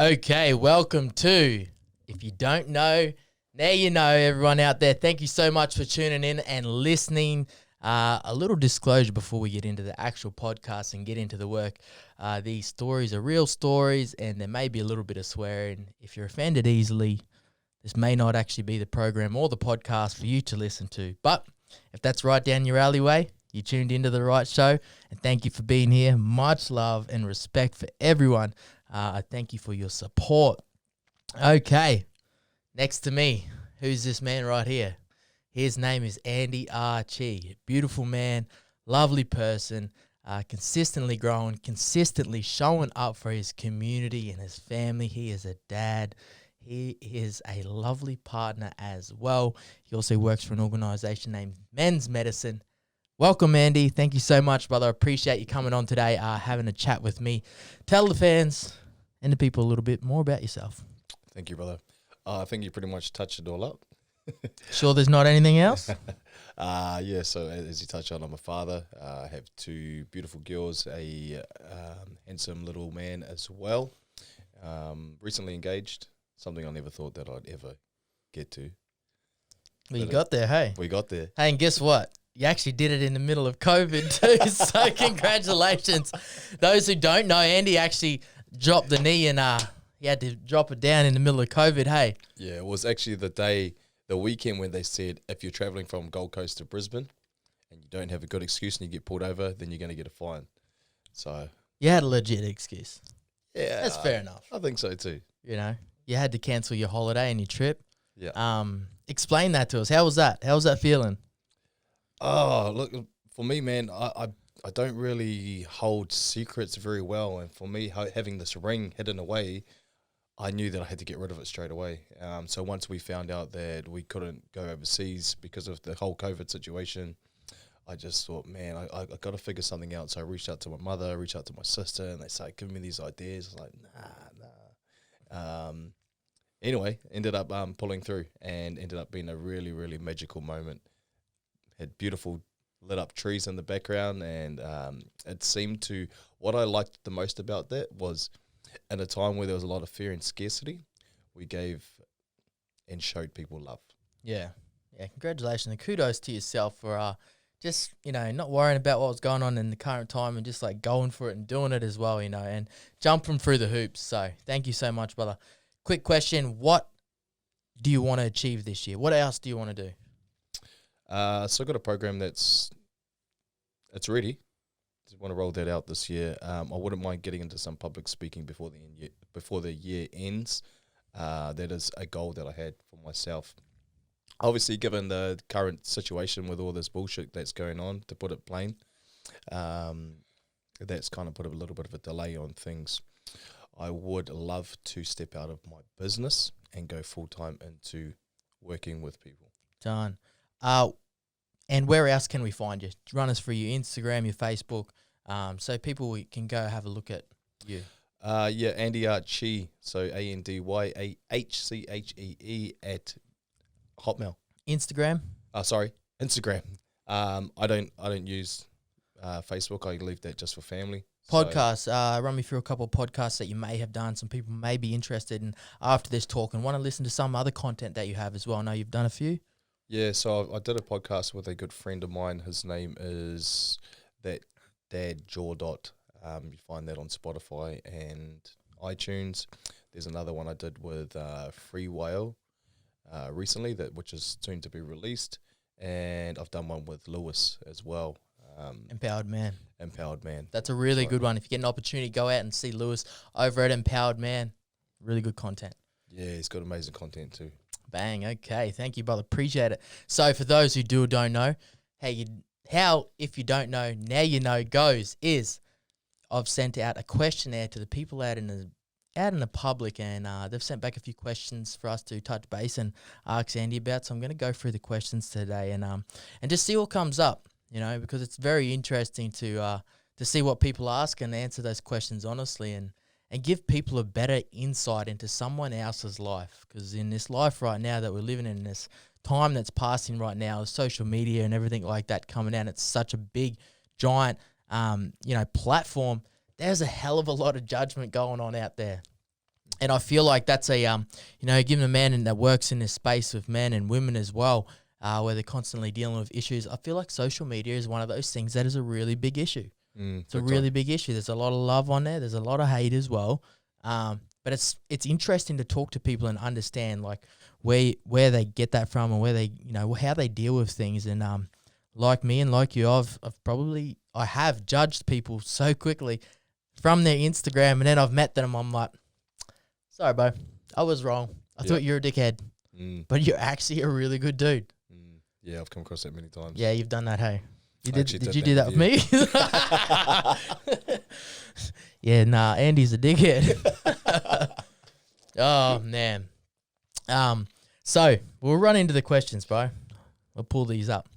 Okay, welcome to If You Don't Know, Now You Know, everyone out there. Thank you so much for tuning in and listening. A little disclosure before we get into the actual podcast and get into the work. These stories are real stories and there may be a little bit of swearing. If you're offended easily, this may not actually be the program or the podcast for you to listen to. But if that's right down your alleyway, you tuned into the right show. And thank you for being here. Much love and respect for everyone. I thank you for your support. Okay, next to me, who's this man right here? His name is Andy Archy. Beautiful man, lovely person, consistently growing, consistently showing up for his community and his family. He is a dad. He is a lovely partner as well. He also works for an organization named Men's Medicine. Welcome, Andy. Thank you so much, brother. I appreciate you coming on today, having a chat with me. Tell the fans and the people a little bit more about yourself. Thank you, brother. I think you pretty much touched it all up. Sure there's not anything else? Yeah, so as you touched on, I'm a father. I have two beautiful girls, a handsome little man as well. Recently engaged, something I never thought that I'd ever get to. Well, you got there, hey? We got there. Hey, and guess what? You actually did it in the middle of COVID too, so congratulations. Those who don't know, Andy actually dropped the knee and he had to drop it down in the middle of COVID, hey? Yeah, it was actually the weekend when they said if you're traveling from Gold Coast to Brisbane and you don't have a good excuse and you get pulled over, then you're going to get a fine. So You had a legit excuse. yeah, That's fair enough. I think so too. You know, you had to cancel your holiday and your trip. Yeah. Explain that to us. How was that? How was that feeling? Oh, look, for me, man, I don't really hold secrets very well. And for me, having this ring hidden away, I knew that I had to get rid of it straight away. So once we found out that we couldn't go overseas because of the whole COVID situation, I just thought, man, I got to figure something out. So I reached out to my mother, reached out to my sister, and they started giving me these ideas. I was like, nah. Anyway, ended up pulling through and ended up being a really, really magical moment. Had beautiful lit up trees in the background, and it seemed to, what I liked the most about that was in a time where there was a lot of fear and scarcity, we gave and showed people love. Yeah. Congratulations and kudos to yourself for just, not worrying about what was going on in the current time and just like going for it and doing it as well, and jumping through the hoops. So thank you so much, brother. Quick question. What do you want to achieve this year? What else do you want to do? So I've got a program it's ready. Just want to roll that out this year. I wouldn't mind getting into some public speaking before the year ends. That is a goal that I had for myself. Obviously, given the current situation with all this bullshit that's going on, to put it plain, that's kind of put a little bit of a delay on things. I would love to step out of my business and go full-time into working with people. Done. And where else can we find you? Run us through your Instagram, your Facebook, so people can go have a look at you. Yeah, Andy Archy, so ANDYAHCHEE at Hotmail. Instagram? Instagram. I don't use Facebook. I leave that just for family. Podcasts. Run me through a couple of podcasts that you may have done. Some people may be interested in after this talk and want to listen to some other content that you have as well. I know you've done a few. Yeah, so I did a podcast with a good friend of mine. His name is That Dad Jaw Dot. You find that on Spotify and iTunes. There's another one I did with Free Whale recently, which is soon to be released. And I've done one with Lewis as well. Empowered Man. That's a really good one. If you get an opportunity, go out and see Lewis over at Empowered Man. Really good content. Yeah, he's got amazing content too. Bang. Okay. Thank you, brother. Appreciate it. So for those who do or don't know, how if you don't know, now you know goes is I've sent out a questionnaire to the people out in the public, and they've sent back a few questions for us to touch base and ask Andy about. So I'm going to go through the questions today and just see what comes up, because it's very interesting to see what people ask and answer those questions honestly and give people a better insight into someone else's life. Because in this life right now that we're living in, this time that's passing right now, social media and everything like that coming out, it's such a big, giant, platform. There's a hell of a lot of judgment going on out there. And I feel like that's a given a man that works in this space with men and women as well, where they're constantly dealing with issues. I feel like social media is one of those things that is a really big issue. It's a really big issue. There's a lot of love on there. There's a lot of hate as well. But it's interesting to talk to people and understand like where they get that from and where they how they deal with things. And like me and like you, I have judged people so quickly from their Instagram, and then I've met them. I'm like, sorry, bro, I was wrong. I thought you were a dickhead, but you're actually a really good dude. Yeah, I've come across that many times. Yeah, you've done that. Hey, did you do that with me? Yeah, nah, Andy's a dickhead. Oh man. So we'll run into the questions, bro. We'll pull these up.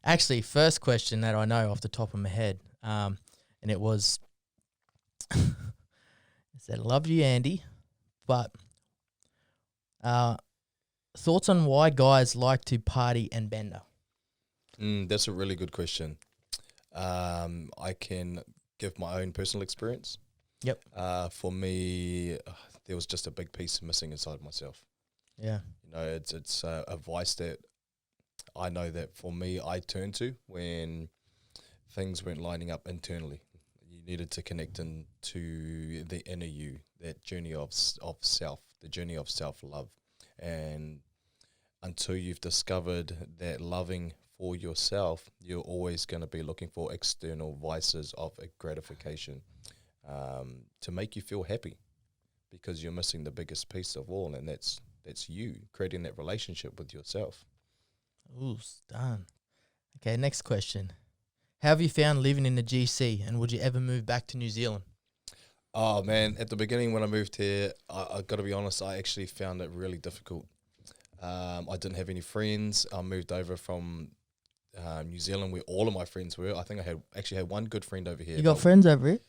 Actually, first question that I know off the top of my head, and it was, it said, "Love you, Andy, but thoughts on why guys like to party and bender?" That's a really good question. I can give my own personal experience. Yep. For me, there was just a big piece missing inside myself. Yeah. It's a vice that I know that for me I turned to when things weren't lining up internally. You needed to connect into the inner you, that journey of self, the journey of self-love. And until you've discovered that loving for yourself, you're always going to be looking for external vices of gratification to make you feel happy, because you're missing the biggest piece of all, and that's you creating that relationship with yourself. Ooh, done. Okay, next question. How have you found living in the GC, and would you ever move back to New Zealand? Oh man, at the beginning when I moved here, I got to be honest, I actually found it really difficult. I didn't have any friends. I moved over from New Zealand where all of my friends were. I think I actually had one good friend over here. You got friends over here?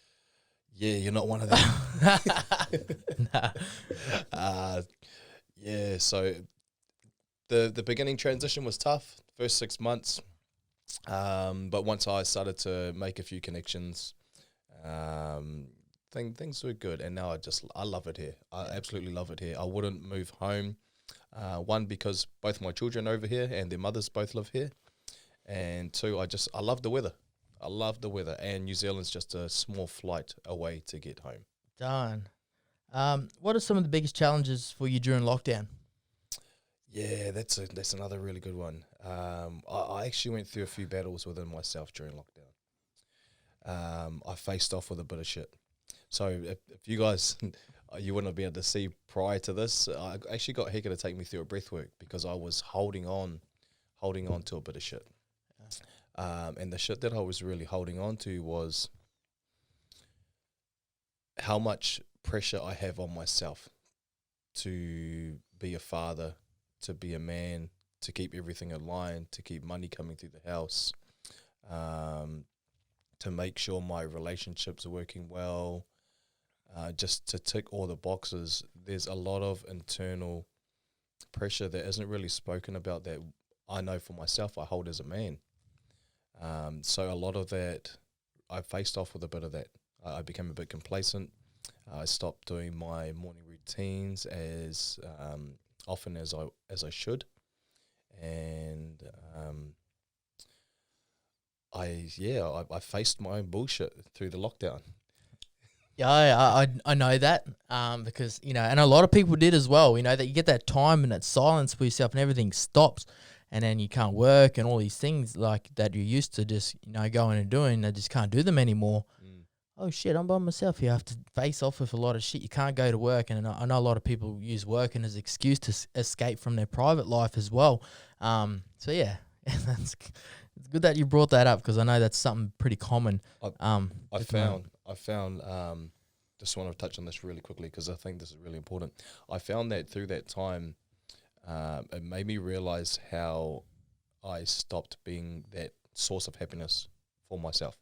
Yeah, you're not one of them. Nah. Yeah, so the beginning transition was tough, first 6 months. But once I started to make a few connections, things were good. And now I love it here. I absolutely love it here. I wouldn't move home. One, because both my children are over here and their mothers both live here. And two, I love the weather. I love the weather. And New Zealand's just a small flight away to get home. Done. What are some of the biggest challenges for you during lockdown? Yeah, that's another really good one. I actually went through a few battles within myself during lockdown. I faced off with a bit of shit. So if you guys, you wouldn't be able to see prior to this, I actually got Heka to take me through a breath work because I was holding on to a bit of shit. And the shit that I was really holding on to was how much pressure I have on myself to be a father, to be a man, to keep everything aligned, to keep money coming through the house, to make sure my relationships are working well, just to tick all the boxes. There's a lot of internal pressure that isn't really spoken about that I know for myself I hold as a man. So a lot of that, I faced off with a bit of that. I became a bit complacent. I stopped doing my morning routines as often as I should, and I faced my own bullshit through the lockdown. Yeah, I know that because, and a lot of people did as well, that you get that time and that silence for yourself and everything stops, and then you can't work and all these things like that you're used to just, going and doing, I just can't do them anymore. Oh shit, I'm by myself here. I have to face off with a lot of shit. You can't go to work, and I know a lot of people use work as an excuse to escape from their private life as well. So yeah, it's good that you brought that up because I know that's something pretty common. I found. Just want to touch on this really quickly because I think this is really important. I found that through that time, it made me realize how I stopped being that source of happiness for myself.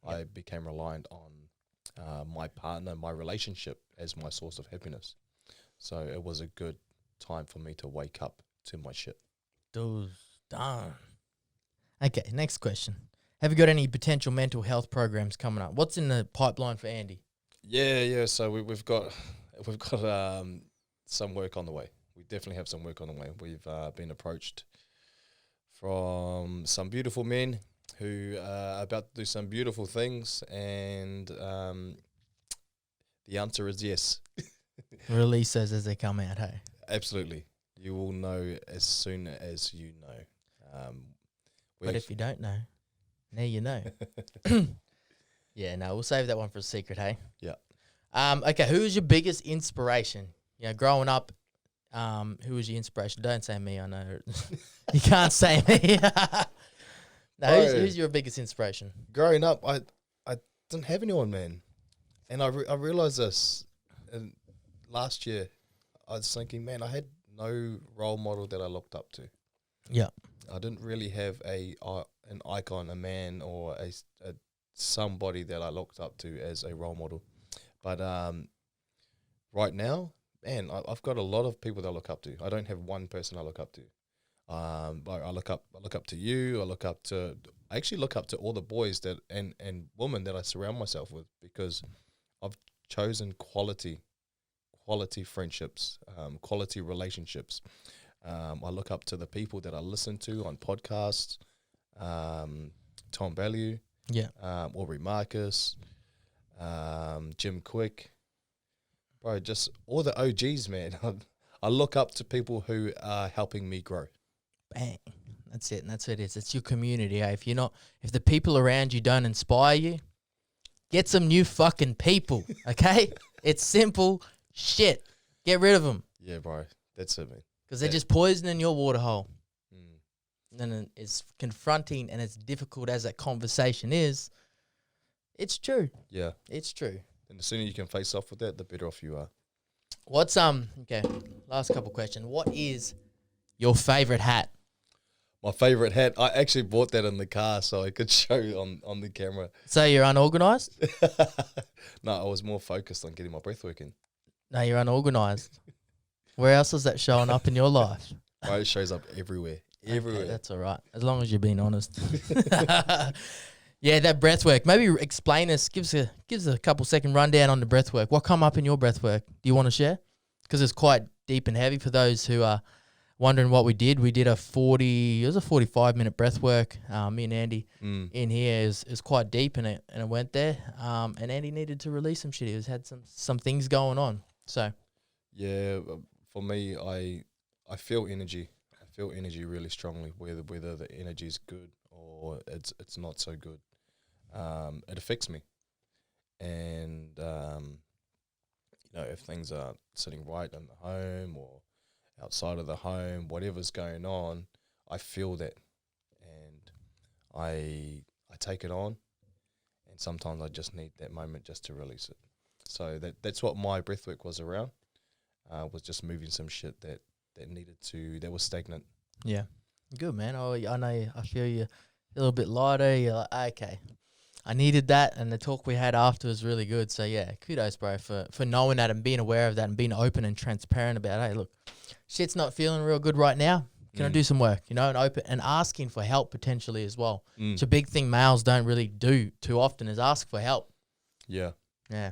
I became reliant on my partner, my relationship as my source of happiness. So it was a good time for me to wake up to my shit. Dude, darn. Okay, next question. Have you got any potential mental health programs coming up? What's in the pipeline for Andy? Yeah. So we've got we've got some work on the way. We definitely have some work on the way. We've been approached from some beautiful men who are about to do some beautiful things, and the answer is yes. Release those as they come out, hey? Absolutely. You will know as soon as you know. But if you don't know, now you know. Yeah, no, we'll save that one for a secret, hey? Yeah. Okay, who was your biggest inspiration? You know, growing up, who was your inspiration? Don't say me, I know. You can't say me. No, who's your biggest inspiration? Growing up, I didn't have anyone, man. And I realized this last year. I was thinking, man, I had no role model that I looked up to. Yeah. I didn't really have an icon, a man, or a somebody that I looked up to as a role model. But right now, man, I've got a lot of people that I look up to. I don't have one person I look up to. But I look up to you. I actually look up to all the boys that and women that I surround myself with, because I've chosen quality friendships, quality relationships. I look up to the people that I listen to on podcasts, Tom Bellew, Aubrey Marcus, Jim Quick, bro, just all the OGs, man. I look up to people who are helping me grow. Bang. That's it. And that's what it is. It's your community. Eh? If the people around you don't inspire you, get some new fucking people. Okay? It's simple shit. Get rid of them. Yeah, bro. That's it, man. Because they're just poisoning your water hole. And it's confronting, and as difficult as that conversation is, it's true. Yeah. It's true. And the sooner you can face off with that, the better off you are. What's okay, last couple questions. What is your favorite hat? My favorite hat, I actually bought that in the car so I could show on the camera. So you're unorganized? No, I was more focused on getting my breath working. No, you're unorganized. Where else is that showing up in your life? Bro, it shows up everywhere. Everywhere. Okay, that's all right. As long as you're being honest. Yeah, that breath work. Maybe explain us, give us a couple second rundown on the breath work. What come up in your breath work? Do you want to share? Because it's quite deep and heavy for those who are wondering what we did. We did a 45-minute breath work. Me and Andy in here is quite deep, and it went there. And Andy needed to release some shit. He had some things going on. So yeah, for me, I feel energy. I feel energy really strongly, whether the energy is good or it's not so good. It affects me, and if things are sitting right in the home or outside of the home, whatever's going on, I feel that, and I take it on, and sometimes I just need that moment just to release it. So that's what my breathwork was around. Was just moving some shit that was stagnant. yeah, good, man. Oh, I know. I feel you a little bit lighter. You're like, okay, I needed that, and the talk we had after was really good. So yeah, kudos, bro, for knowing that and being aware of that and being open and transparent about, hey, look, shit's not feeling real good right now. Can I do some work? And open and asking for help potentially as well. It's a big thing males don't really do too often, is ask for help. Yeah. Yeah.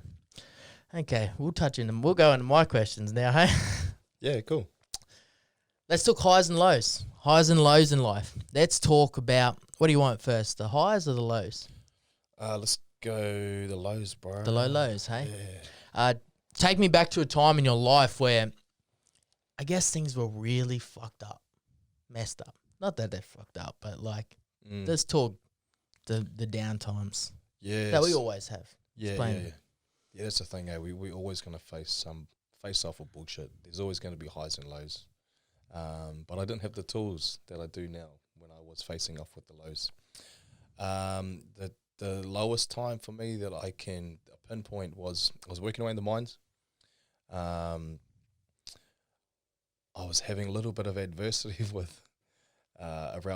Okay, we'll touch in them. We'll go into my questions now, hey? Yeah, cool. Let's talk highs and lows. Highs and lows in life. Let's talk about, what do you want first, the highs or the lows? Let's go the lows, bro. The lows, hey? Yeah. Take me back to a time in your life where I guess things were really fucked up, messed up. Not that they're fucked up, but like, let's talk the down times. Yeah. That we always have. Yeah, yeah, that's the thing, we always going to face off with bullshit. There's always going to be highs and lows. But I didn't have the tools that I do now when I was facing off with the lows. The lowest time for me that I can pinpoint was I was working away in the mines. I was having a little bit of adversity with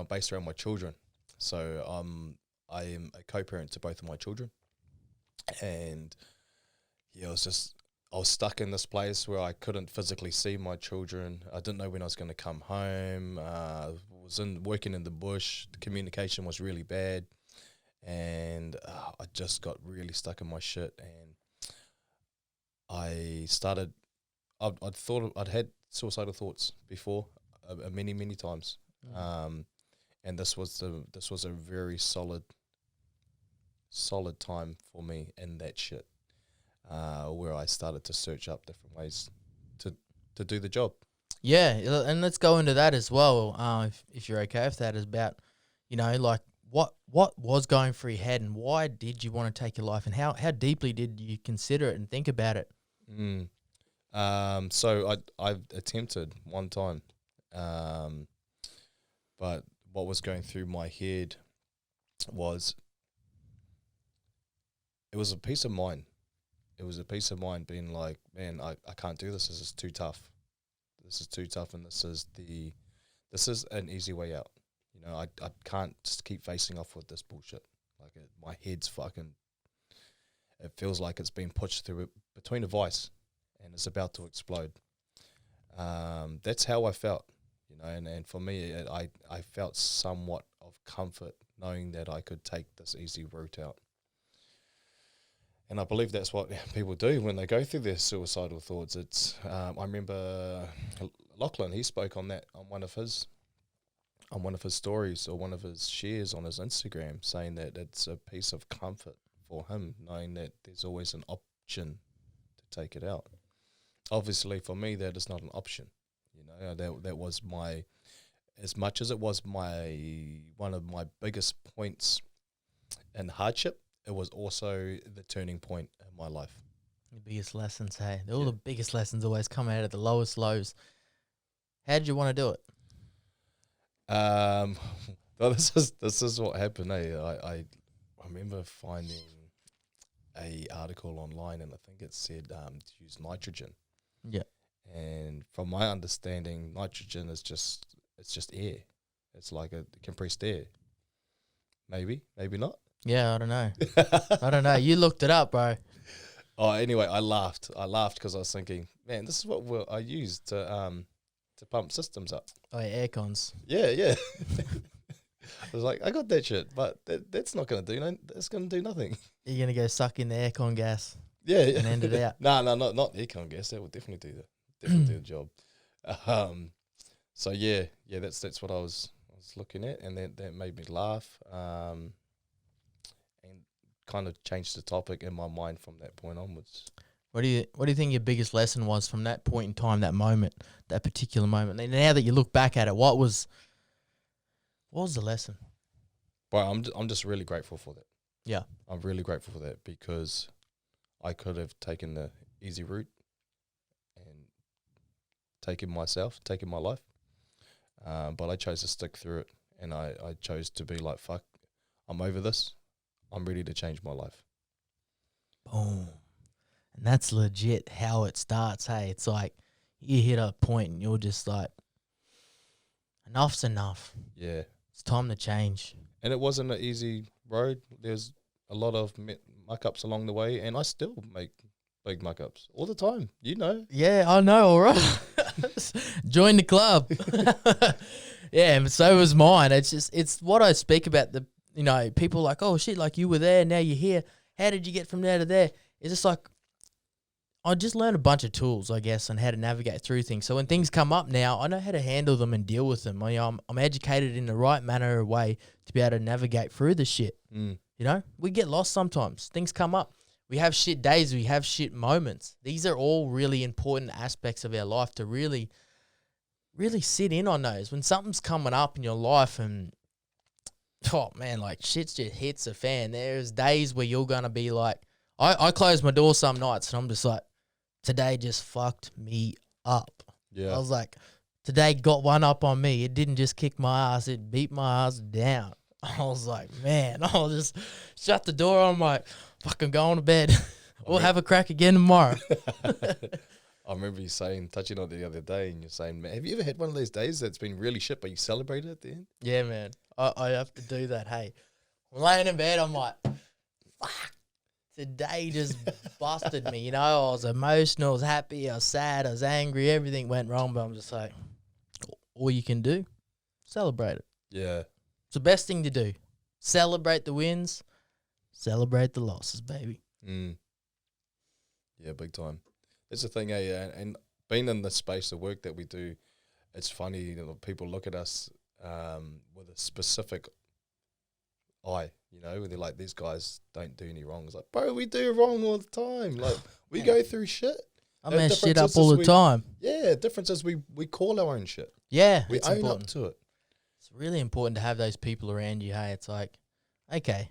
based around my children. So I am a co-parent to both of my children, and I was stuck in this place where I couldn't physically see my children. I didn't know when I was going to come home. Was working in the bush. The communication was really bad, and I just got really stuck in my shit. And I started I'd had suicidal thoughts before, many times, and this was a very solid time for me in that shit, where I started to search up different ways to do the job. Yeah, and let's go into that as well. If you're okay with that, is about, like what was going through your head and why did you want to take your life, and how deeply did you consider it and think about it? So I've attempted one time, but what was going through my head was, it was a peace of mind. It was a peace of mind being like, man, I can't do this. This is too tough. This is too tough, and this is an easy way out. I can't just keep facing off with this bullshit. Like, my head's fucking, it feels like it's been pushed through between a vice, and it's about to explode. That's how I felt, and for me, I felt somewhat of comfort knowing that I could take this easy route out. And I believe that's what people do when they go through their suicidal thoughts. It's I remember Lachlan, he spoke on that on one of his stories, or one of his shares on his Instagram, saying that it's a piece of comfort for him, knowing that there's always an option to take it out. Obviously, for me, that is not an option. That was as much as it was one of my biggest points in hardship, it was also the turning point in my life. The biggest lessons, hey? All the biggest lessons always come out of the lowest lows. How did you want to do it? Well, this is what happened. I remember finding a article online, and I think it said to use nitrogen. Yeah. And from my understanding, nitrogen is just air. It's like a compressed air. Maybe not. Yeah, I don't know. I don't know. You looked it up, bro. Oh, anyway, I laughed because I was thinking, man, this is what I use to pump systems up. Oh, yeah, aircons. Yeah. I was like, I got that shit, but that's not going to do. That's going to do nothing. You're gonna go suck in the aircon gas. Yeah. And end it out. No, not aircon gas. That would definitely do the job. So yeah, that's what I was looking at, and that made me laugh. And kind of changed the topic in my mind from that point onwards. What do you think your biggest lesson was from that point in time, that moment, that particular moment? And now that you look back at it, what was the lesson? Well, I'm just really grateful for that. Yeah. I'm really grateful for that, because I could have taken the easy route and taken my life. But I chose to stick through it, and I chose to be like, fuck, I'm over this. I'm ready to change my life. Boom. And that's legit how it starts, hey? It's like you hit a point and you're just like, enough's enough. Yeah. It's time to change. And it wasn't an easy road. There's a lot of muck-ups along the way, and I still make big muck-ups all the time, Yeah, I know, all right. Join the club. Yeah, but so was mine. It's what I speak about. People like, oh shit, like you were there, now you're here. How did you get from there to there? It's just like, I just learned a bunch of tools, I guess, on how to navigate through things. So when things come up now, I know how to handle them and deal with them. I'm educated in the right manner or way to be able to navigate through the shit. We get lost sometimes. Things come up. We have shit days. We have shit moments. These are all really important aspects of our life to really, really sit in on those. When something's coming up in your life and, oh man, like shit just hits a fan. There's days where you're going to be like, I close my door some nights and I'm just like, today just fucked me up. Yeah. I was like, today got one up on me. It didn't just kick my ass, it beat my ass down. I was like, man, I'll just shut the door. I'm like, fuck, I'm going to bed. We'll have a crack again tomorrow. I remember you touching on it the other day, and you're saying, man, have you ever had one of those days that's been really shit, but you celebrated at the end? Yeah, man. I have to do that. Hey, I'm laying in bed. I'm like, fuck. Today just busted me. I was emotional, I was happy, I was sad, I was angry. Everything went wrong, but I'm just like, all you can do, celebrate it. Yeah. It's the best thing to do. Celebrate the wins, celebrate the losses, baby. Yeah, big time. That's the thing, and being in the space, the work that we do, it's funny, people look at us with a specific eye, where they're like, these guys don't do any wrong. It's like, bro, we do wrong all the time. Like, we go through shit. I mess shit up all the time. Yeah, difference is we call our own shit. Yeah, we own up to it. It's really important to have those people around you. Hey, it's like, okay,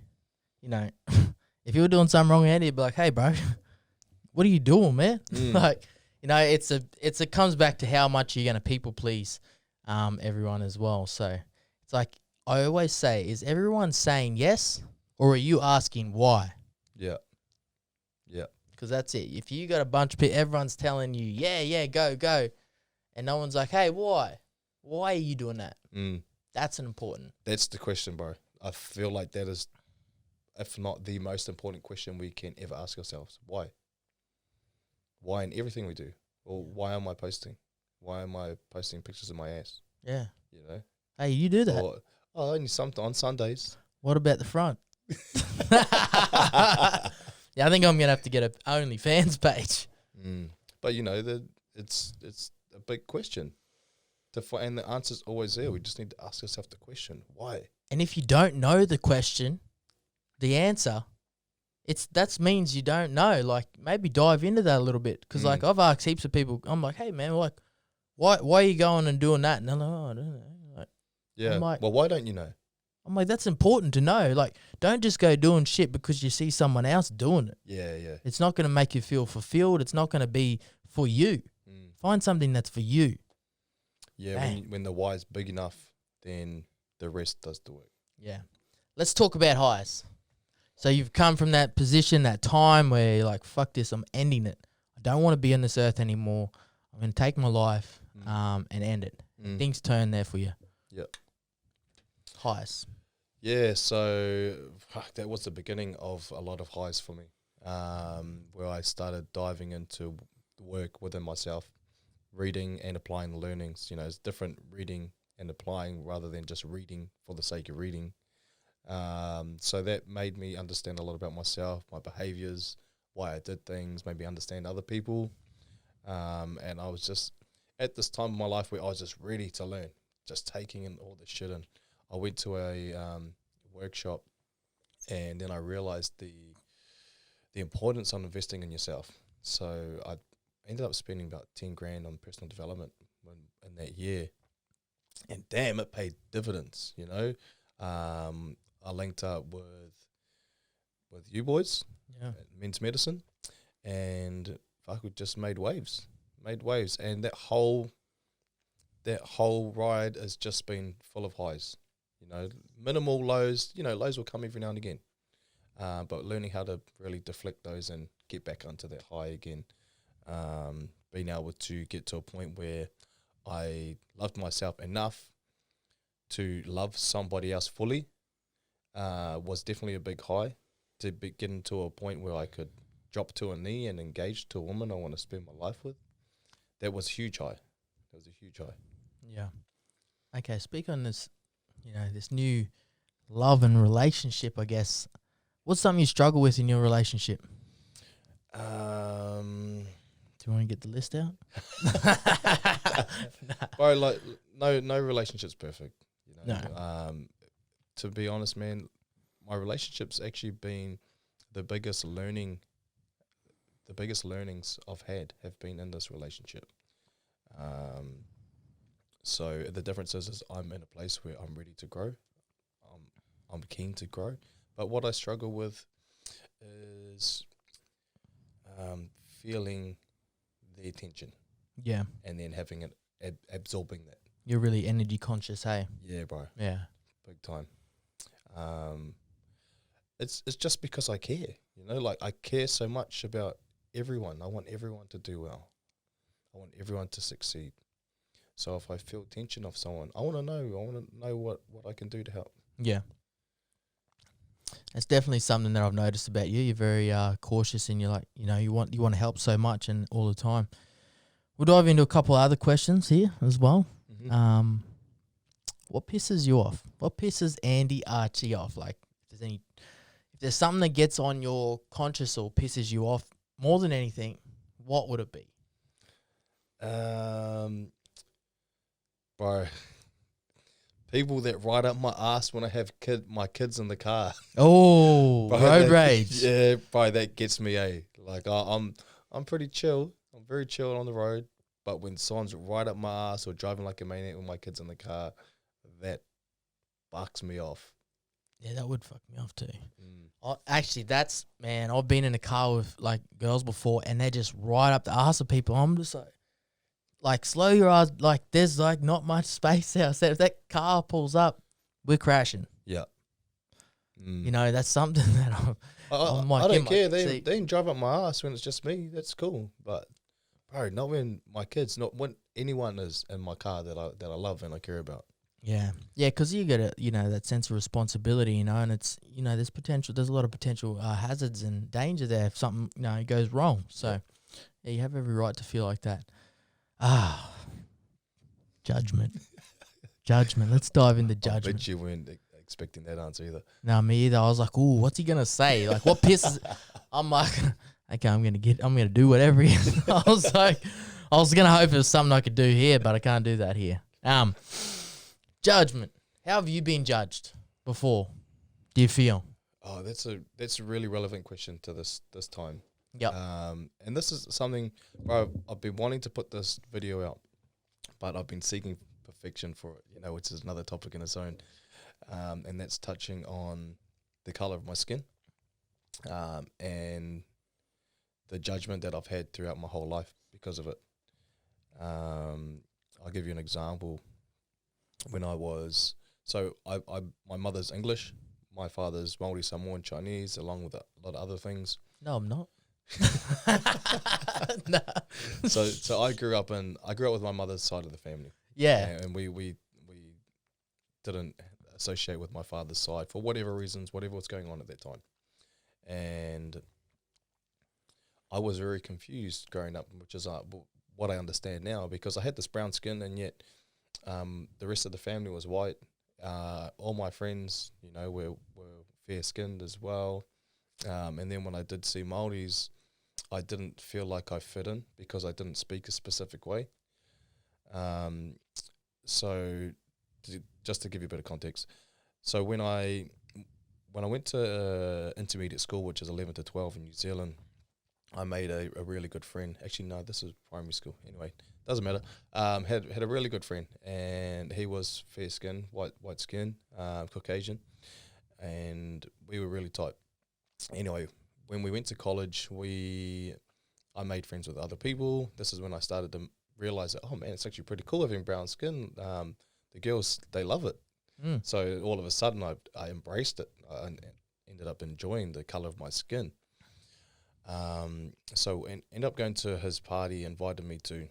if you were doing something wrong, Andy, you'd be like, hey, bro, what are you doing, man? Like, it comes back to how much you're gonna people please everyone as well. So it's like I always say, is everyone saying yes, or are you asking why? Yeah. Because that's it. If you got a bunch of people, everyone's telling you, yeah, go, and no one's like, hey, why? Why are you doing that? That's important. That's the question, bro. I feel like that is, if not the most important question we can ever ask ourselves. Why? Why in everything we do? Or why am I posting? Why am I posting pictures of my ass? Yeah. Hey, you do that. Or, only on Sundays. What about the front? Yeah, I think I'm gonna have to get an OnlyFans page. But it's a big question. And the answer's always there. We just need to ask ourselves the question, why? And if you don't know the question, the answer, that means you don't know. Like, maybe dive into that a little bit. Because like I've asked heaps of people, I'm like, hey man, like, why are you going and doing that? And they're like, oh, I don't know. Like, yeah. I'm like, well, why don't you know? I'm like, that's important to know. Like, don't just go doing shit because you see someone else doing it. Yeah. It's not going to make you feel fulfilled. It's not going to be for you. Find something that's for you. Yeah, when the why is big enough, then the rest does the work. Yeah. Let's talk about highs. So you've come from that position, that time where you're like, fuck this, I'm ending it. I don't want to be on this earth anymore. I'm going to take my life and end it. Things turn there for you. Yep. Highs. Yeah, so that was the beginning of a lot of highs for me, where I started diving into work within myself, reading and applying the learnings. It's different reading and applying rather than just reading for the sake of reading. So that made me understand a lot about myself, my behaviors, why I did things, maybe understand other people. And I was just at this time of my life where I was just ready to learn, just taking in all this shit in. I went to a workshop, and then I realized the importance of investing in yourself. So I ended up spending about 10 grand on personal development in that year, and damn, it paid dividends. I linked up with you boys, at Men's Medicine, and fuck, we just made waves, and that whole ride has just been full of highs. Minimal lows. Lows will come every now and again, but learning how to really deflect those and get back onto that high again. Being able to get to a point where I loved myself enough to love somebody else fully was definitely a big high. To be getting to a point where I could drop to a knee and engage to a woman I want to spend my life with, that was a huge high. Yeah. Okay, speak on this, this new love and relationship, I guess. What's something you struggle with in your relationship? Do you want to get the list out? Bro, like, no relationship's perfect. No. To be honest, man, my relationship's actually been the biggest learnings I've had have been in this relationship. So the difference is I'm in a place where I'm ready to grow. I'm keen to grow. But what I struggle with is feeling the attention. Yeah. And then having it, absorbing that. You're really energy conscious, hey? Yeah, bro. Yeah. Big time. It's just because I care, like I care so much about everyone. I want everyone to do well. I want everyone to succeed. So if I feel tension of someone, I want to know what I can do to help. Yeah. It's definitely something that I've noticed about you. You're very cautious, and you're like, you want to help so much and all the time. We'll dive into a couple of other questions here as well. Mm-hmm. What pisses you off? What pisses Andy Archy off? Like, if there's something that gets on your conscience or pisses you off more than anything, what would it be? Bro, people that ride up my ass when I have my kids in the car. Oh, Bro, road rage. Yeah, bro, that gets me. Like I'm pretty chill. I'm very chill on the road. But when someone's right up my ass or driving like a maniac with my kids in the car, that bucks me off. Yeah, that would fuck me off too. Mm. Actually, man, I've been in a car with like girls before and they're just right up the ass of people. I'm just like slow your ass. Like there's like not much space there. So if that car pulls up, we're crashing. Yeah. You know, that's something that I'm like, I in don't my care. They seat. can drive up my ass when it's just me. That's cool. But bro, not when my kids, not when anyone is in my car that I love and I care about. Yeah. Yeah, because you get that sense of responsibility, and it's, there's a lot of potential hazards and danger there if something, goes wrong. So, yeah, you have every right to feel like that. Ah, judgment. Judgment. Let's dive into I judgment. bet you weren't expecting that answer either. No, me either. I was like, ooh, what's he going to say? Like, what pisses... I'm like, okay, I'm going to do whatever he is. I was like, I was going to hope it was something I could do here, but I can't do that here. Judgment. How have you been judged before? Do you feel? Oh, that's a really relevant question to this time. Yep. And this is something, bro, I've been wanting to put this video out, but I've been seeking perfection for it, which is another topic in its own. And that's touching on the color of my skin, and the judgment that I've had throughout my whole life because of it. I'll give you an example. When I was, my mother's English, my father's Māori, Samoan, Chinese, along with a lot of other things. No, I'm not. No. So I grew up with my mother's side of the family. Yeah. And we didn't associate with my father's side for whatever reasons, whatever was going on at that time. And I was very confused growing up, which is what I understand now, because I had this brown skin and yet the rest of the family was white. All my friends, were fair-skinned as well. And then when I did see Māoris, I didn't feel like I fit in because I didn't speak a specific way. So just to give you a bit of context, so when I went to intermediate school, which is 11 to 12 in New Zealand, I made a really good friend. Actually, no, this is primary school. Anyway, doesn't matter. Had a really good friend, and he was fair skin, white skin, Caucasian, and we were really tight. Anyway, when we went to college, I made friends with other people. This is when I started to realize that, oh man, it's actually pretty cool having brown skin. The girls, they love it. So all of a sudden, I embraced it. I ended up enjoying the color of my skin. So ended up going to his party, invited me to.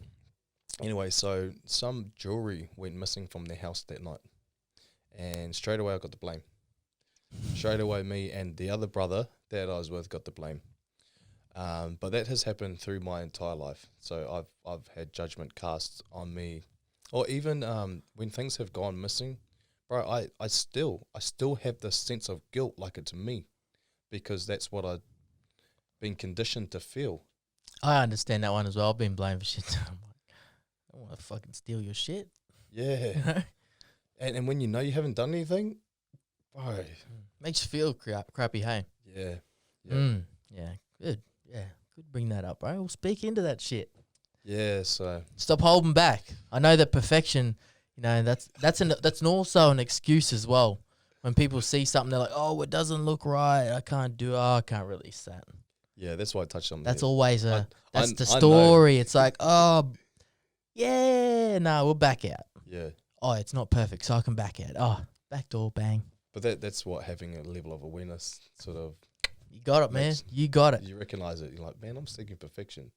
Anyway, so some jewelry went missing from their house that night, and straight away I got the blame. Straight away, me and the other brother that I was with got the blame. But that has happened through my entire life. So I've had judgment cast on me, or even when things have gone missing, bro. I still have this sense of guilt, like it's me, because that's what I've been conditioned to feel. I understand that one as well. I've been blamed for shit. I'm like, I don't want to fucking steal your shit. Yeah. And when you know you haven't done anything, bro. Makes you feel crappy, hey? Yeah. Yeah, good. Yeah, good bring that up, bro. We'll speak into that shit. Yeah, so. Stop holding back. I know that perfection, that's also an excuse as well. When people see something, they're like, oh, it doesn't look right. I can't release that. Yeah, that's why I touched on that. That's always that's the I story. It's like, oh, yeah, no, we'll back out. Yeah. Oh, it's not perfect, so I can back out. Oh, back door, bang. But that's what having a level of awareness sort of. You got it, man. You got it. You recognize it. You're like, man, I'm seeking perfection.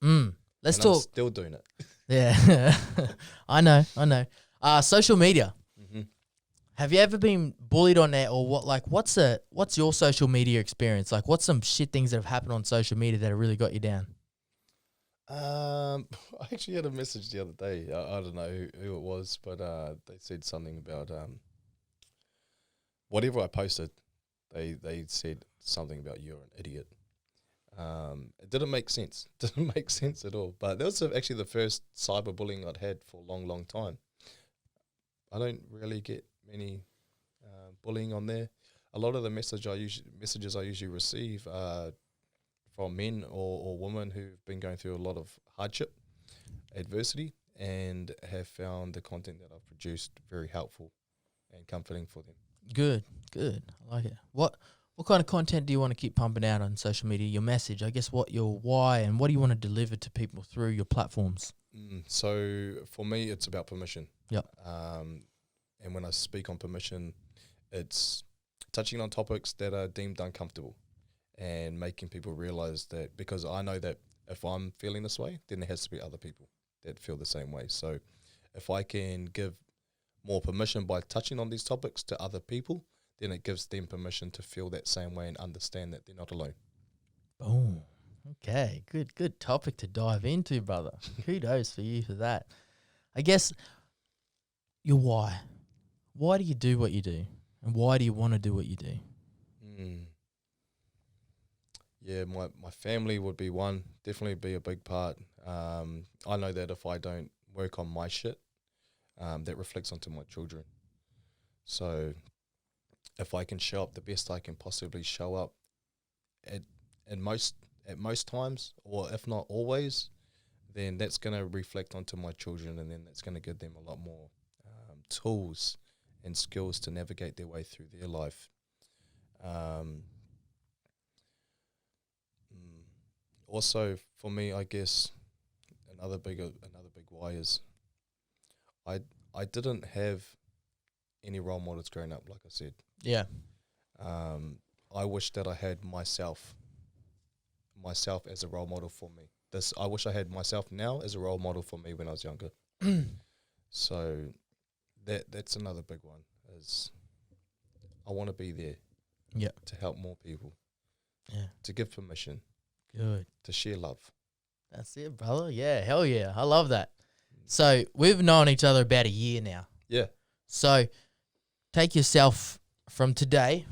Let's and talk. I'm still doing it. Yeah, I know. Social media. Mm-hmm. Have you ever been bullied on there, or what? Like, what's your social media experience? Like, what's some shit things that have happened on social media that have really got you down? I actually had a message the other day. I don't know who it was, but they said something about whatever I posted. They said something about you're an idiot. It didn't make sense. Didn't make sense at all. But that was actually the first cyberbullying I'd had for a long, long time. I don't really get many bullying on there. A lot of the messages I usually receive are from men or women who've been going through a lot of hardship, adversity, and have found the content that I've produced very helpful and comforting for them. Good. I like it. What kind of content do you want to keep pumping out on social media? Your message, I guess, what your why, and what do you want to deliver to people through your platforms? So for me, it's about permission. Yep. And when I speak on permission, it's touching on topics that are deemed uncomfortable and making people realize that, because I know that if I'm feeling this way, then there has to be other people that feel the same way. So if I can give more permission by touching on these topics to other people, then it gives them permission to feel that same way and understand that they're not alone. Boom. Okay, good topic to dive into, brother. Kudos for you for that. I guess your why. Why do you do what you do? And why do you want to do what you do? Yeah, my family would be one, definitely be a big part. I know that if I don't work on my shit, that reflects onto my children. So if I can show up the best I can possibly show up at most times, or if not always, then that's going to reflect onto my children, and then that's going to give them a lot more tools and skills to navigate their way through their life. Also, for me, I guess another big why is I didn't have any role models growing up, like I said. Yeah. I wish that I had myself as a role model for me. I wish I had myself now as a role model for me when I was younger. So that's another big one, is I want to be there. Yeah. To help more people. Yeah. To give permission. Good. To share love. That's it, brother. Yeah, hell yeah. I love that. So we've known each other about a year now. Yeah. So take yourself from today,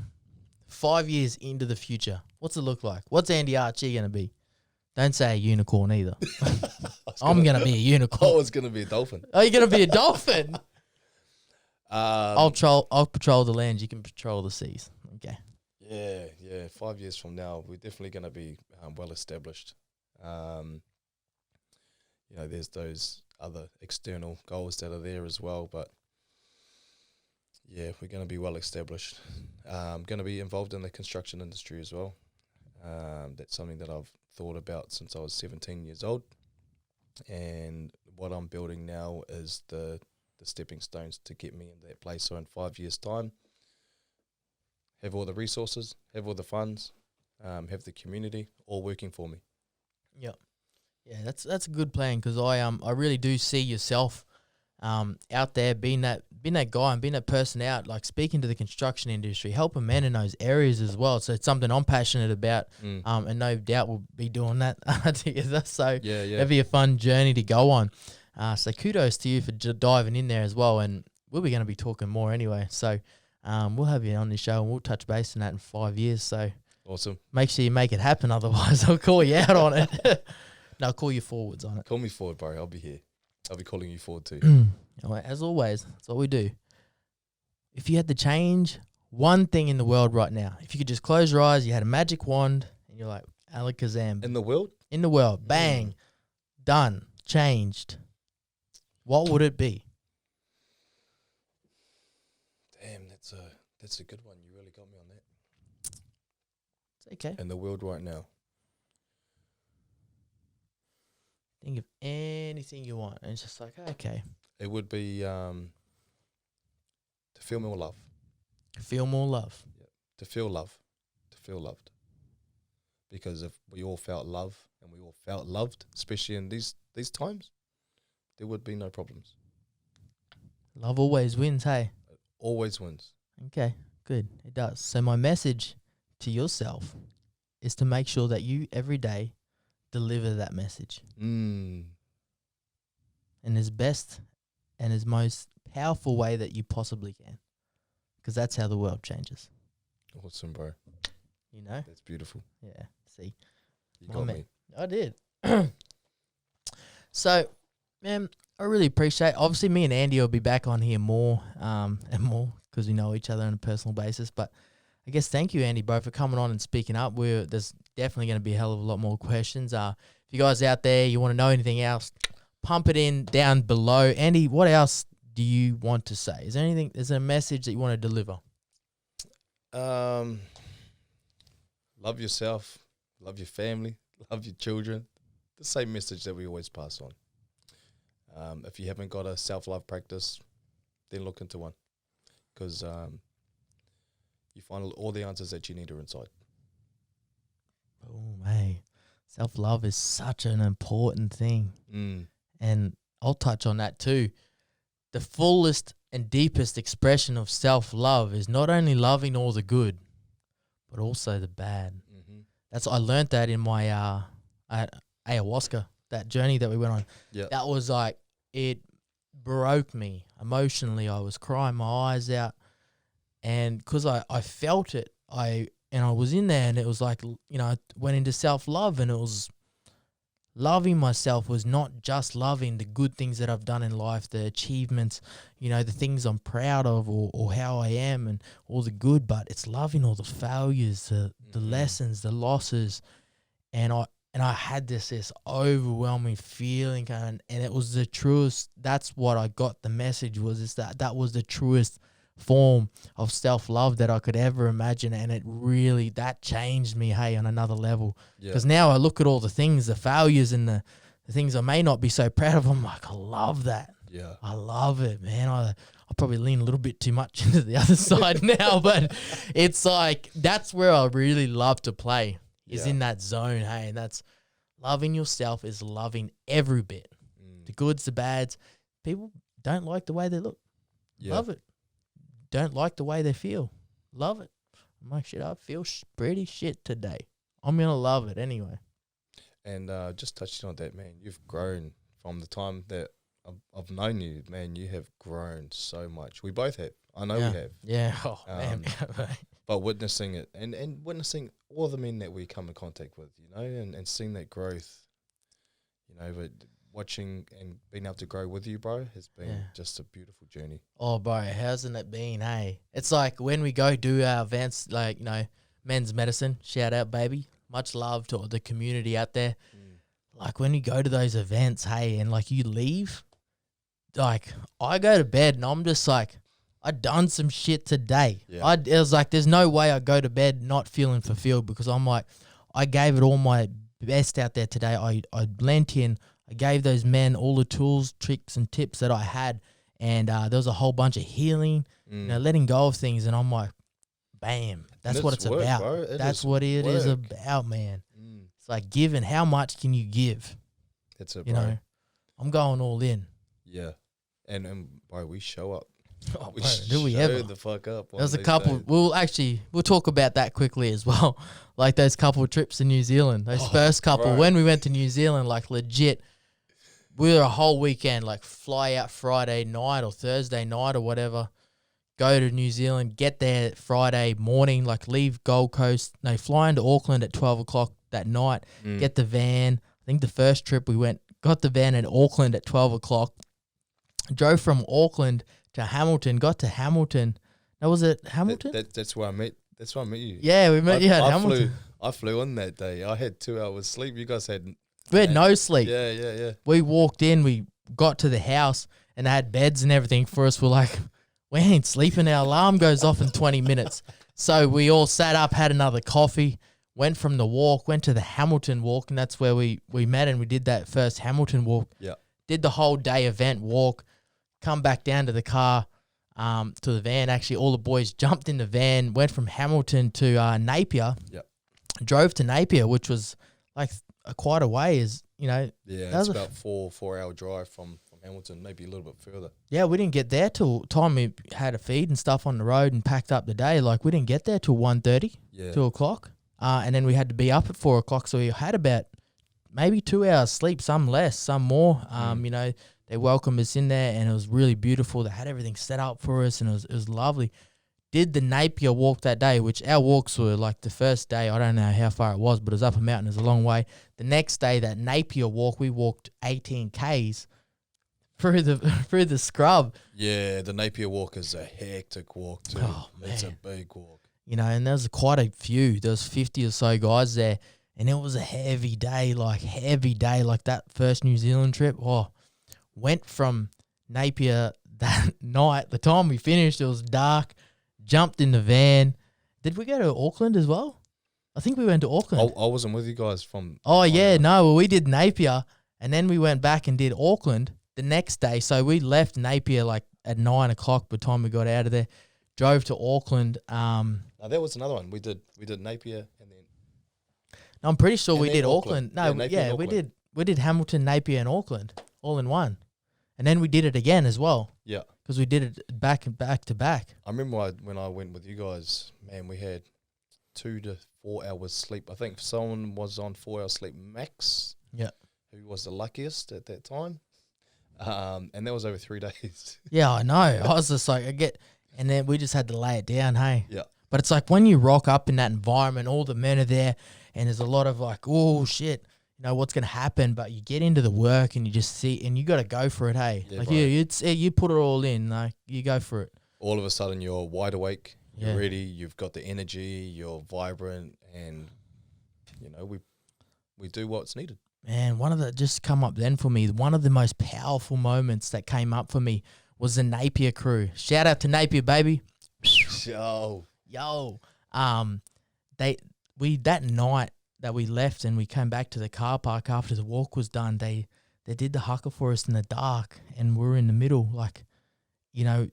5 years into the future. What's it look like? What's Andy Archy going to be? Don't say a unicorn either. I'm going to be a unicorn. I was going to be a dolphin. Oh, you're going to be a dolphin? I'll patrol the land. You can patrol the seas. Okay. Yeah. 5 years from now, we're definitely going to be well established. There's those other external goals that are there as well, but yeah, we're going to be well established. Going to be involved in the construction industry as well. That's something that I've thought about since I was 17 years old, and what I'm building now is the stepping stones to get me into that place. So in 5 years' time, have all the resources, have all the funds, have the community all working for me. Yeah. Yeah, that's a good plan, because I really do see yourself out there being that guy and being that person out, like speaking to the construction industry, helping men in those areas as well. So it's something I'm passionate about, and no doubt we'll be doing that together. So yeah. It'll be a fun journey to go on. So kudos to you for diving in there as well, and we'll be going to be talking more anyway. So we'll have you on the show, and we'll touch base on that in 5 years. So awesome. Make sure you make it happen, otherwise I'll call you out on it. No, I'll call you forwards on it. Call me forward, bro. I'll be here. I'll be calling you forward too. As always, that's what we do. If you had to change one thing in the world right now, if you could just close your eyes, you had a magic wand, and you're like, Alakazam. In the world? In the world. Bang. Done. Changed. What would it be? Damn, that's a good one. You really got me on that. It's okay. In the world right now. Think of anything you want. And it's just like, okay. It would be to feel more love. Feel more love. Yeah. To feel love. To feel loved. Because if we all felt love and we all felt loved, especially in these times, there would be no problems. Love always wins, hey? It always wins. Okay, good. It does. So my message to yourself is to make sure that you every day deliver that message. In as best and as most powerful way that you possibly can. Because that's how the world changes. Awesome, bro. You know? That's beautiful. Yeah. See, You got me. I did. So, man, I really appreciate. Obviously, me and Andy will be back on here more, and more because we know each other on a personal basis. But I guess thank you, Andy, bro, for coming on and speaking up. There's definitely going to be a hell of a lot more questions. If you guys out there, you want to know anything else, pump it in down below. Andy, what else do you want to say? Is there a message that you want to deliver? Love yourself, love your family, love your children. The same message that we always pass on. If you haven't got a self-love practice, then look into one, because you find all the answers that you need are inside. Oh, man. Self-love is such an important thing. And I'll touch on that too. The fullest and deepest expression of self-love is not only loving all the good, but also the bad. I learned that in my ayahuasca, that journey that we went on. That was like, it broke me emotionally. I was crying my eyes out, and because I felt it, I was in there, and it was like, I went into self-love, and it was loving myself was not just loving the good things that I've done in life, the achievements, the things I'm proud of, or how I am, and all the good, but it's loving all the failures, the lessons, the losses. And I had this overwhelming feeling, and it was the truest. That's what I got. The message was that was the truest form of self-love that I could ever imagine, and it really, that changed me, on another level. Because now I look at all the things, the failures, and the things I may not be so proud of. I'm like, I love that. I love it, man. I probably lean a little bit too much into the other side now, but it's like, that's where I really love to play, is in that zone, and that's loving yourself, is loving every bit. The goods, the bads. People don't like the way they look. Love it. Don't like the way they feel. Love it. I'm like, shit, I feel pretty shit today. I'm going to love it anyway. And just touching on that, man, you've grown from the time that I've known you, man. You have grown so much. We both have. I know we have. Yeah. Oh, man. But witnessing it and witnessing all the men that we come in contact with, and seeing that growth, but watching and being able to grow with you, bro, has been just a beautiful journey. Oh, bro, hasn't it been, hey? It's like when we go do our events, like, men's medicine, shout out, baby. Much love to the community out there. Like, when you go to those events, and, like, you leave, like, I go to bed and I'm just like, I done some shit today. It was like, there's no way I go to bed not feeling fulfilled, because I'm like, I gave it all my best out there today. I lent in. I gave those men all the tools, tricks, and tips that I had, and there was a whole bunch of healing, letting go of things, and I'm like, bam, that's what it's about. Bro. That's what it is about, man. It's like giving. How much can you give? That's it, bro. I'm going all in. Yeah, and bro, we show up. Oh, we bro, show we ever? the fuck up. There's a couple. Days. We'll talk about that quickly as well. Like those couple of trips to New Zealand. Those first couple, bro. When we went to New Zealand, like legit, we were a whole weekend, like fly out Friday night or Thursday night or whatever, go to New Zealand, get there Friday morning, like leave Gold Coast, fly into Auckland at 12 o'clock that night, get the van. I think the first trip we got the van in Auckland at 12 o'clock, drove from Auckland to Hamilton, got to Hamilton. Now, was it Hamilton? That's where I met. That's where I met you. Yeah, we met you at Hamilton. I flew on that day. I had 2 hours sleep. You guys had... We had no sleep. Yeah. We walked in, we got to the house, and they had beds and everything for us. We're like, we ain't sleeping. Our alarm goes off in 20 minutes. So we all sat up, had another coffee, went from the walk, went to the Hamilton walk, and that's where we met, and we did that first Hamilton walk. Yeah. Did the whole day event walk, come back down to the car, to the van. Actually, all the boys jumped in the van, went from Hamilton to Napier. Yep. Drove to Napier, which was like quite a way. Yeah, it's about 4-hour drive from Hamilton, maybe a little bit further. Yeah, we didn't get there till time we had a feed and stuff on the road and packed up the day. Like, we didn't get there till 1:30, 2 o'clock. And then we had to be up at 4 o'clock. So we had about maybe 2 hours sleep, some less, some more. They welcomed us in there, and it was really beautiful. They had everything set up for us, and it was lovely. did the Napier walk that day, which our walks were like the first day, I don't know how far it was, but it was up a mountain, it was a long way. The next day, that Napier walk, we walked 18 Ks through the scrub. Yeah, the Napier walk is a hectic walk too. Oh, It's a man. big walk. You know, and there was quite a few. There was 50 or so guys there, and it was a heavy day, like that first New Zealand trip. Oh, went from Napier that night. The time we finished, it was dark. Jumped in the van. Did we go to Auckland as well? I think we went to Auckland. I wasn't with you guys from. Oh, yeah, no. Well, we did Napier, and then we went back and did Auckland the next day. So we left Napier like at 9 o'clock by the time we got out of there. Drove to Auckland. No, that was another one. We did Napier and then. I'm pretty sure And we then did Auckland. Auckland. No, Yeah, Napier and we Auckland. did Hamilton, Napier, and Auckland all in one, and then we did it again as well Yeah, because we did it back to back. I remember when I went with you guys. Man, we had 2 to 4 hours sleep. I think someone was on 4 hours sleep max. Yeah. Who was the luckiest at that time? And that was over 3 days. Yeah, I know. I was just like, and then we just had to lay it down. Hey, Yeah. But it's like when you rock up in that environment, all the men are there, and there's a lot of like, oh shit, you know what's gonna happen. But you get into the work and you just see, and you got to go for it. Hey, Yeah, like bro. you put it all in, like you go for it. All of a sudden, you're wide awake. You're Yeah. ready. You've got the energy. You're vibrant, and you know we do what's needed. Man, just come up then for me. One of the most powerful moments that came up for me was the Napier crew. Shout out to Napier, baby. Yo, That night that we left and we came back to the car park after the walk was done, they did the haka for us in the dark, and we were in the middle, like, you know,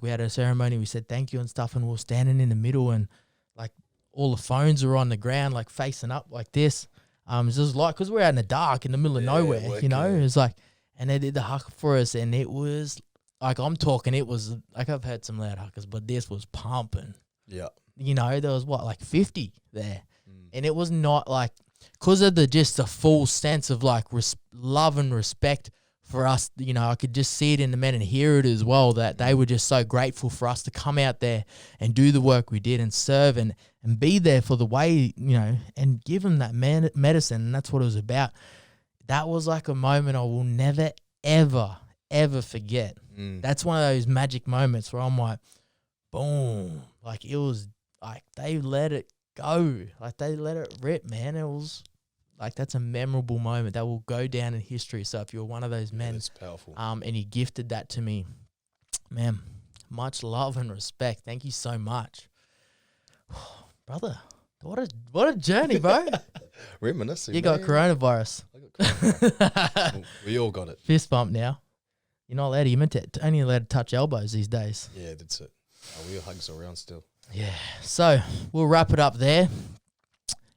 we had a ceremony, we said thank you and stuff, and we were standing in the middle, and like all the phones were on the ground, like facing up like this. It was like, because we're out in the dark in the middle of Yeah, nowhere, you know, wicked. it was like, and they did the haka for us, and it was like, I'm talking, it was like, I've had some loud huckers, but this was pumping. yeah, You know, there was like 50 there. Mm. And it was not like, because of the full sense of like love and respect for us, you know, I could just see it in the men and hear it as well, that they were just so grateful for us to come out there and do the work we did and serve and be there for the way, you know, and give them that medicine. And that's what it was about. That was like a moment I will never, ever, ever forget. Mm. That's one of those magic moments where I'm like, boom. Like, it was like they let it go. Like, they let it rip, man. It was like, that's a memorable moment that will go down in history. So if you're one of those men, It's powerful. and you gifted that to me, man, much love and respect. Thank you so much. Brother, what a journey, bro. Reminiscing. You got man. coronavirus. I got coronavirus. Well, we all got it. Fist bump now. You're not allowed to, you're meant to only allowed to touch elbows these days. Yeah, that's it. We hugs around still. Yeah. So we'll wrap it up there.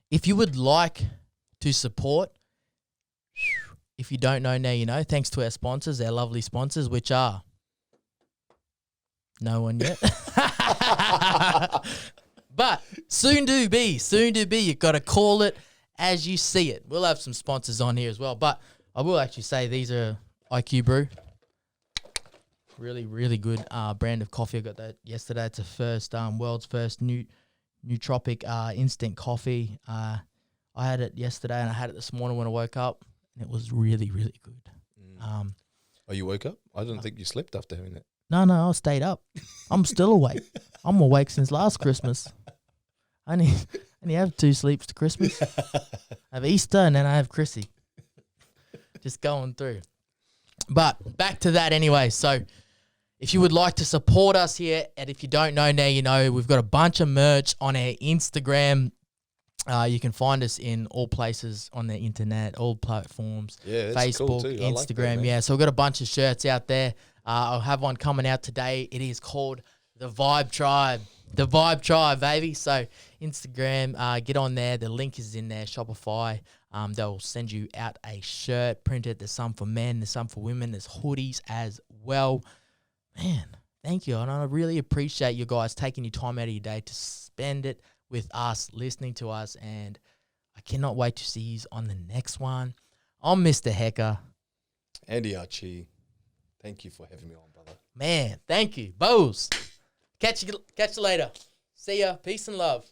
If you would like to support, if you don't know, now you know, thanks to our sponsors, our lovely sponsors, which are no one yet. But soon to be. You've got to call it as you see it. We'll have some sponsors on here as well. But I will actually say these are IQ Brew. Really, really good brand of coffee. I got that yesterday. It's a world's first nootropic instant coffee. I had it yesterday and I had it this morning when I woke up, and it was really, really good. Oh, you woke up? I didn't think you slept after having that. No, I stayed up. I'm still awake. I'm awake since last Christmas. I only have 2 sleeps to Christmas. I have Easter and then I have Chrissy. Just going through. But back to that anyway. So if you would like to support us here, and if you don't know, now you know, we've got a bunch of merch on our Instagram. You can find us in all places on the internet, all platforms, Yeah, that's Facebook, cool too. I like that, Instagram. man. Yeah, so we've got a bunch of shirts out there. I'll have one coming out today. It is called The Vibe Tribe. The Vibe Tribe, baby. So Instagram, get on there. The link is in there, Shopify. They'll send you out a shirt printed. There's some for men, there's some for women, there's hoodies as well. Man, thank you. And I really appreciate you guys taking your time out of your day to spend it with us, listening to us. And I cannot wait to see you on the next one. I'm Mr. Hecker. Andy Archy, thank you for having me on, brother. Man, thank you. Bows. Catch you later. See ya. Peace and love.